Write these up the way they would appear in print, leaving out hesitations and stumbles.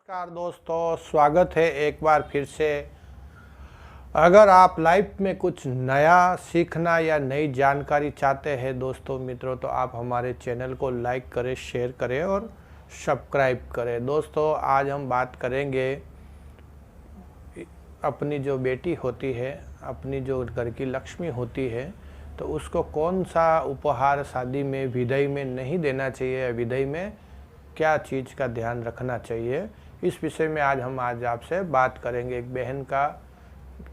नमस्कार दोस्तों, स्वागत है एक बार फिर से। अगर आप लाइफ में कुछ नया सीखना या नई जानकारी चाहते हैं दोस्तों मित्रों, तो आप हमारे चैनल को लाइक करें, शेयर करें और सब्सक्राइब करें। दोस्तों आज हम बात करेंगे अपनी जो बेटी होती है, अपनी जो घर की लक्ष्मी होती है, तो उसको कौन सा उपहार शादी में, विदाई में नहीं देना चाहिए या विदाई में क्या चीज़ का ध्यान रखना चाहिए, इस विषय में हम आज आपसे बात करेंगे। एक बहन का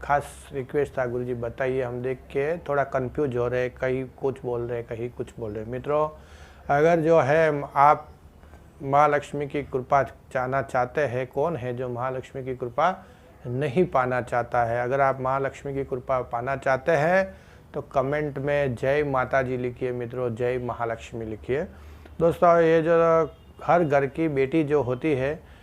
खास रिक्वेस्ट था, गुरुजी बताइए, हम देख के थोड़ा कंफ्यूज हो रहे, कहीं कुछ बोल रहे कहीं कुछ बोल रहे। मित्रों, अगर जो है आप माँ लक्ष्मी की कृपा चाहना चाहते हैं, कौन है जो महालक्ष्मी की कृपा नहीं पाना चाहता है? अगर आप माँ लक्ष्मी की कृपा पाना चाहते हैं तो कमेंट में जय माता जी लिखिए मित्रों, जय महालक्ष्मी लिखिए। दोस्तों ये जो हर घर की बेटी जो होती है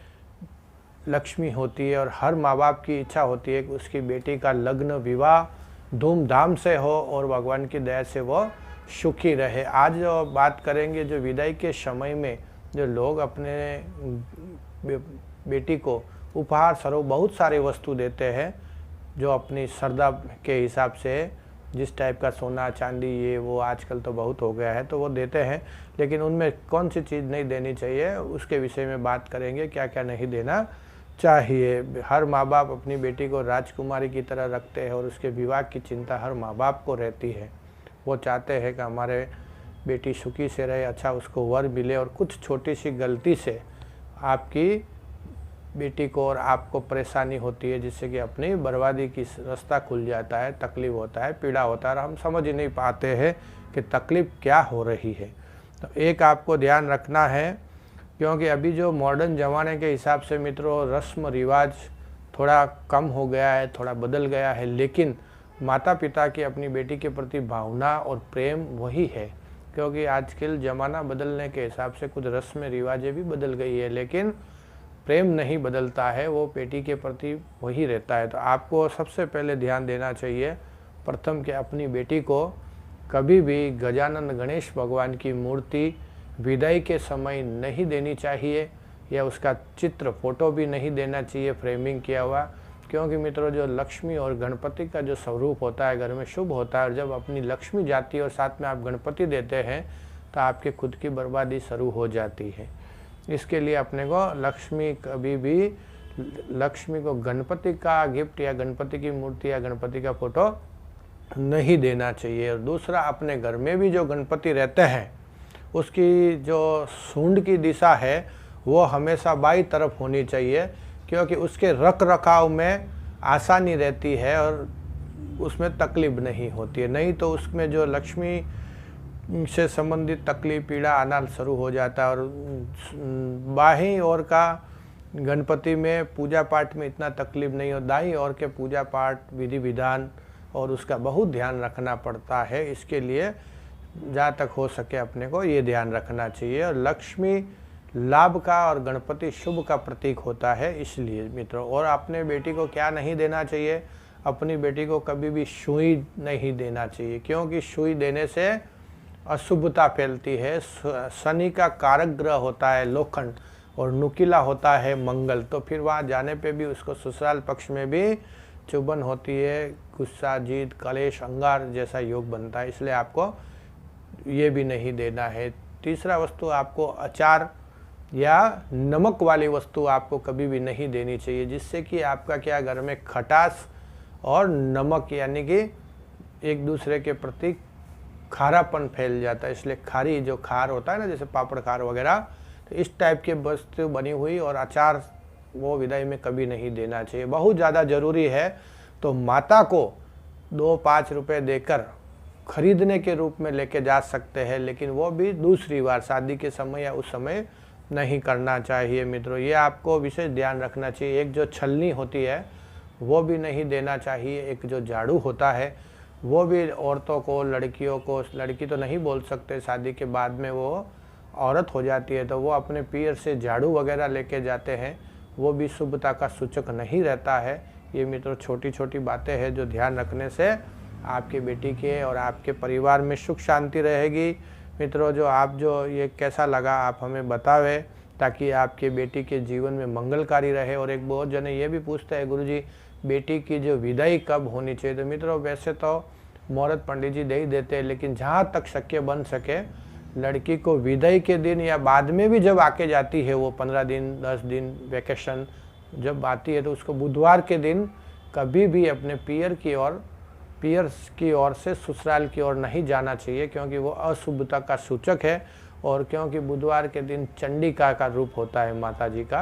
लक्ष्मी होती है, और हर माँ बाप की इच्छा होती है कि उसकी बेटी का लग्न विवाह धूमधाम से हो और भगवान की दया से वो सुखी रहे। आज जो बात करेंगे, जो विदाई के समय में जो लोग अपने बेटी को उपहार स्वरूप बहुत सारे वस्तु देते हैं, जो अपनी श्रद्धा के हिसाब से जिस टाइप का सोना चांदी ये वो आजकल तो बहुत हो गया है, तो वो देते हैं, लेकिन उनमें कौन सी चीज़ नहीं देनी चाहिए उसके विषय में बात करेंगे, क्या क्या नहीं देना चाहिए। हर माँ बाप अपनी बेटी को राजकुमारी की तरह रखते हैं और उसके विवाह की चिंता हर माँ बाप को रहती है। वो चाहते हैं कि हमारे बेटी सुखी से रहे, अच्छा उसको वर मिले, और कुछ छोटी सी गलती से आपकी बेटी को और आपको परेशानी होती है, जिससे कि अपनी बर्बादी की रास्ता खुल जाता है, तकलीफ़ होता है, पीड़ा होता है, और हम समझ ही नहीं पाते हैं कि तकलीफ़ क्या हो रही है। तो एक आपको ध्यान रखना है, क्योंकि अभी जो मॉडर्न ज़माने के हिसाब से मित्रों रस्म रिवाज थोड़ा कम हो गया है, थोड़ा बदल गया है, लेकिन माता पिता की अपनी बेटी के प्रति भावना और प्रेम वही है। क्योंकि आजकल ज़माना बदलने के हिसाब से कुछ रस्म रिवाजें भी बदल गई है, लेकिन प्रेम नहीं बदलता है, वो बेटी के प्रति वही रहता है। तो आपको सबसे पहले ध्यान देना चाहिए प्रथम कि अपनी बेटी को कभी भी गजानन गणेश भगवान की मूर्ति विदाई के समय नहीं देनी चाहिए, या उसका चित्र फोटो भी नहीं देना चाहिए फ्रेमिंग किया हुआ। क्योंकि मित्रों जो लक्ष्मी और गणपति का जो स्वरूप होता है घर में शुभ होता है, और जब अपनी लक्ष्मी जाती है और साथ में आप गणपति देते हैं तो आपके खुद की बर्बादी शुरू हो जाती है। इसके लिए अपने को लक्ष्मी कभी भी लक्ष्मी को गणपति का गिफ्ट या गणपति की मूर्ति या गणपति का फोटो नहीं देना चाहिए। और दूसरा, अपने घर में भी जो गणपति रहते हैं उसकी जो सूंड की दिशा है वो हमेशा बाईं तरफ होनी चाहिए, क्योंकि उसके रख रखाव में आसानी रहती है और उसमें तकलीफ नहीं होती है। नहीं तो उसमें जो लक्ष्मी से संबंधित तकलीफ पीड़ा आना शुरू हो जाता है। और बाहीं ओर का गणपति में पूजा पाठ में इतना तकलीफ नहीं हो, दाईं ओर के पूजा पाठ विधि विधान और उसका बहुत ध्यान रखना पड़ता है। इसके लिए जहाँ तक हो सके अपने को ये ध्यान रखना चाहिए। और लक्ष्मी लाभ का और गणपति शुभ का प्रतीक होता है, इसलिए मित्रों। और अपने बेटी को क्या नहीं देना चाहिए, अपनी बेटी को कभी भी सुई नहीं देना चाहिए, क्योंकि सुई देने से अशुभता फैलती है। शनि का कारक ग्रह होता है लोखंड, और नुकीला होता है मंगल, तो फिर वहाँ जाने पे भी उसको ससुराल पक्ष में भी चुभन होती है, गुस्सा, जीत, कलेश, अंगार जैसा योग बनता है। इसलिए आपको ये भी नहीं देना है। तीसरा वस्तु, आपको अचार या नमक वाली वस्तु आपको कभी भी नहीं देनी चाहिए, जिससे कि आपका क्या घर में खटास और नमक यानी कि एक दूसरे के प्रति खारापन फैल जाता है। इसलिए खारी जो खार होता है ना, जैसे पापड़ खार वगैरह, तो इस टाइप के वस्तु बनी हुई और अचार वो विदाई में कभी नहीं देना चाहिए। बहुत ज़्यादा ज़रूरी है तो माता को 2-5 रुपये देकर खरीदने के रूप में लेके जा सकते हैं, लेकिन वो भी दूसरी बार शादी के समय या उस समय नहीं करना चाहिए मित्रों। ये आपको विशेष ध्यान रखना चाहिए। एक जो छलनी होती है वो भी नहीं देना चाहिए। एक जो झाड़ू होता है वो भी औरतों को, लड़कियों को, लड़की तो नहीं बोल सकते, शादी के बाद में वो औरत हो जाती है, तो वो अपने पीर से झाड़ू वगैरह लेके जाते हैं, वो भी शुभता का सूचक नहीं रहता है। ये मित्रों छोटी छोटी बातें हैं जो ध्यान रखने से आपकी बेटी के और आपके परिवार में सुख शांति रहेगी। मित्रों जो ये कैसा लगा आप हमें बतावें, ताकि आपके बेटी के जीवन में मंगलकारी रहे। और एक बहुत जने ये भी पूछते हैं गुरुजी बेटी की जो विदाई कब होनी चाहिए। तो मित्रों वैसे तो मुहूर्त पंडित जी दे ही देते हैं, लेकिन जहाँ तक शक्य बन सके लड़की को विदाई के दिन या बाद में भी जब आके जाती है वो 15 दिन 10 दिन वेकेशन जब आती है, तो उसको बुधवार के दिन कभी भी अपने पियर की ओर से ससुराल की ओर नहीं जाना चाहिए, क्योंकि वो अशुभता का सूचक है। और क्योंकि बुधवार के दिन चंडिका का रूप होता है माता जी का,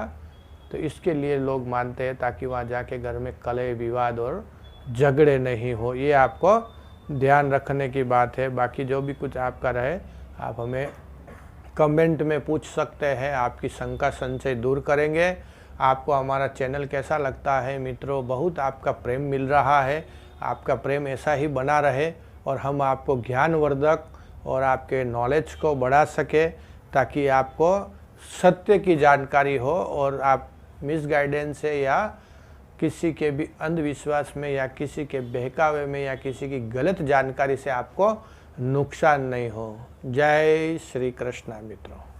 तो इसके लिए लोग मानते हैं ताकि वहाँ जाके घर में कलह विवाद और झगड़े नहीं हो। ये आपको ध्यान रखने की बात है। बाकी जो भी कुछ आपका रहे आप हमें कमेंट में पूछ सकते हैं, आपकी शंका संशय दूर करेंगे। आपको हमारा चैनल कैसा लगता है मित्रों, बहुत आपका प्रेम मिल रहा है, आपका प्रेम ऐसा ही बना रहे और हम आपको ज्ञानवर्धक और आपके नॉलेज को बढ़ा सके, ताकि आपको सत्य की जानकारी हो और आप मिसगाइडेंस से या किसी के भी अंधविश्वास में या किसी के बहकावे में या किसी की गलत जानकारी से आपको नुकसान नहीं हो। जय श्री कृष्ण मित्रों।